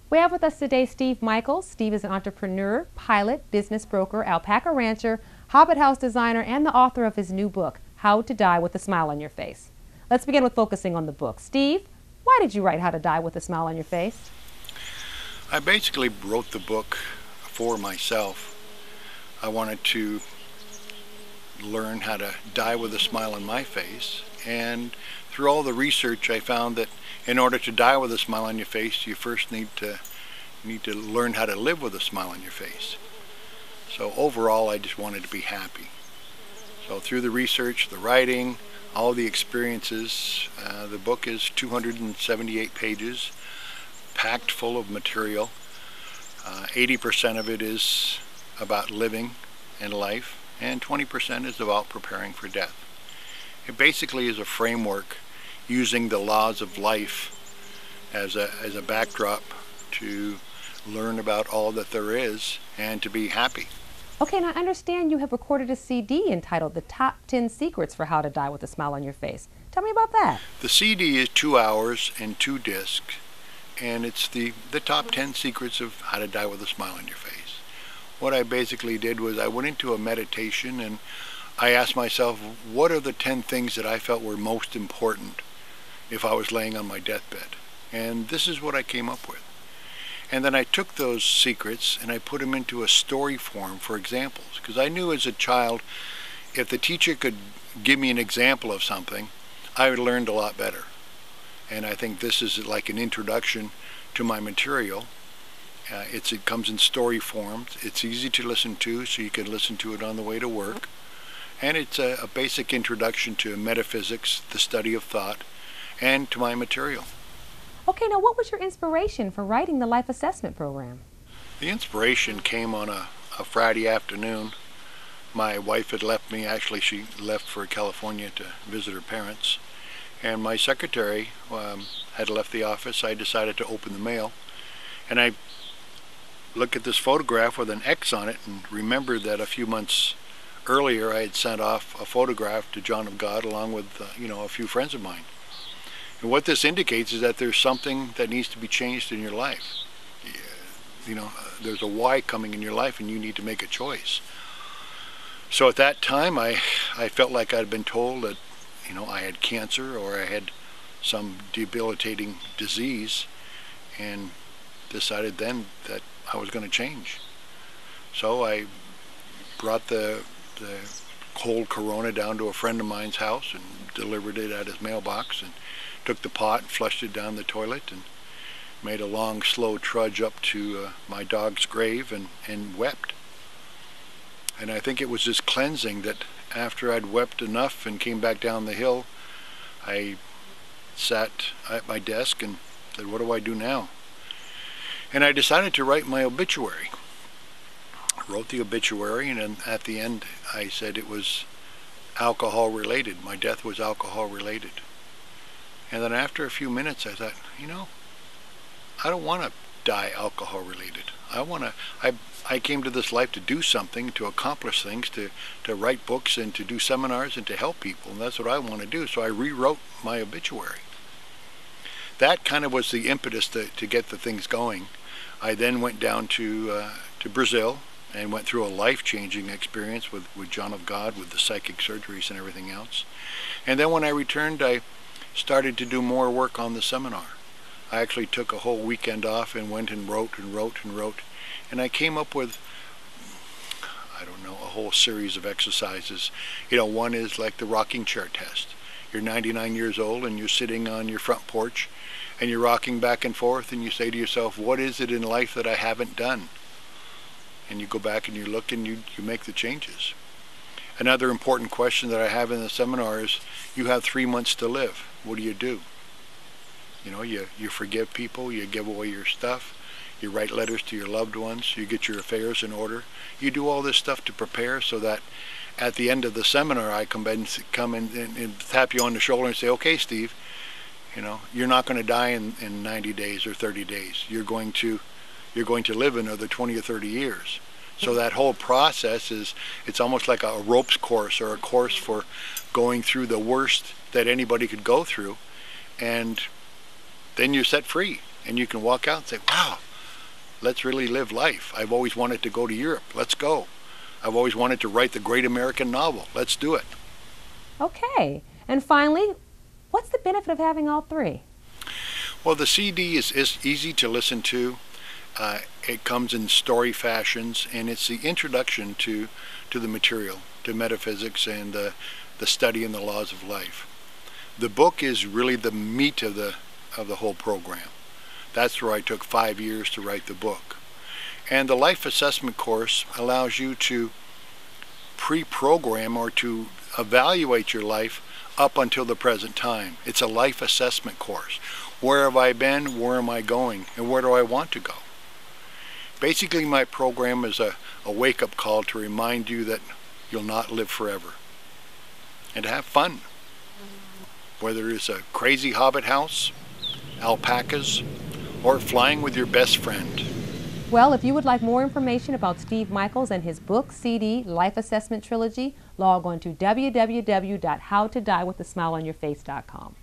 We have with us today Steve Michaels. Steve is an entrepreneur, pilot, business broker, alpaca rancher, Hobbit House designer, and the author of his new book, How to Die with a Smile on Your Face. Let's begin with focusing on the book. Steve, why did you write How to Die with a Smile on Your Face? I basically wrote the book for myself. I wanted to learn how to die with a smile on my face, and through all the research I found that in order to die with a smile on your face, you first need to learn how to live with a smile on your face. So overall, I just wanted to be happy. So through the research, the writing, all the experiences, the book is 278 pages, packed full of material. 80% of it is about living and life, and 20% is about preparing for death. It basically is a framework using the laws of life as a backdrop to learn about all that there is and to be happy. Okay, and I understand you have recorded a CD entitled The Top 10 Secrets for How to Die with a Smile on Your Face. Tell me about that. The CD is 2 hours and 2 discs, and it's the top 10 secrets of how to die with a smile on your face. What I basically did was I went into a meditation and I asked myself, what are the 10 things that I felt were most important if I was laying on my deathbed? And this is what I came up with. And then I took those secrets and I put them into a story form for examples. Because I knew as a child, if the teacher could give me an example of something, I would have learned a lot better. And I think this is like an introduction to my material. It comes in story form. It's easy to listen to, so you can listen to it on the way to work. And it's a basic introduction to metaphysics, the study of thought, and to my material. Okay, now what was your inspiration for writing the life assessment program? The inspiration came on a Friday afternoon. My wife had left me. Actually, she left for California to visit her parents. And my secretary had left the office. I decided to open the mail. And I looked at this photograph with an X on it and remembered that a few months earlier I had sent off a photograph to John of God along with a few friends of mine. And what this indicates is that there's something that needs to be changed in your life. There's a why coming in your life and you need to make a choice. So at that time I felt like I'd been told that I had cancer or I had some debilitating disease, and decided then that I was going to change. So I brought the cold Corona down to a friend of mine's house and delivered it at his mailbox, and took the pot and flushed it down the toilet and made a long, slow trudge up to my dog's grave and wept. And I think it was this cleansing that after I'd wept enough and came back down the hill, I sat at my desk and said, what do I do now? And I decided to write my obituary. I wrote the obituary, and then at the end I said it was alcohol related. My death was alcohol related. And then after a few minutes I thought, I don't want to die alcohol related. I came to this life to do something, to accomplish things, to write books and to do seminars and to help people, and that's what I want to do. So I rewrote my obituary. That kind of was the impetus to get the things going. I then went down to Brazil and went through a life-changing experience with John of God, with the psychic surgeries and everything else. And then when I returned, I started to do more work on the seminar. I actually took a whole weekend off and went and wrote and wrote and wrote. And I came up with, a whole series of exercises. One is like the rocking chair test. You're 99 years old and you're sitting on your front porch and you're rocking back and forth and you say to yourself, what is it in life that I haven't done? And you go back and you look and you make the changes. Another important question that I have in the seminar is, you have 3 months to live. What do? You forgive people, you give away your stuff, you write letters to your loved ones, you get your affairs in order. You do all this stuff to prepare so that at the end of the seminar I come and tap you on the shoulder and say, okay, Steve, you're not going to die in 90 days or 30 days. You're going to live another 20 or 30 years. So that whole process it's almost like a ropes course or a course for going through the worst that anybody could go through, and then you're set free and you can walk out and say, wow, let's really live life. I've always wanted to go to Europe. Let's go. I've always wanted to write the great American novel. Let's do it. Okay. And finally, what's the benefit of having all three? Well, the CD is easy to listen to. It comes in story fashions, and it's the introduction to the material, to metaphysics and the study and the laws of life. The book is really the meat of the whole program. That's where I took 5 years to write the book. And the life assessment course allows you to pre-program or to evaluate your life up until the present time. It's a life assessment course. Where have I been? Where am I going? And where do I want to go? Basically, my program is a wake-up call to remind you that you'll not live forever. And to have fun. Whether it's a crazy hobbit house, alpacas, or flying with your best friend. Well, if you would like more information about Steve Michaels and his book, CD, Life Assessment Trilogy, log on to www.howtodiewithasmileonyourface.com.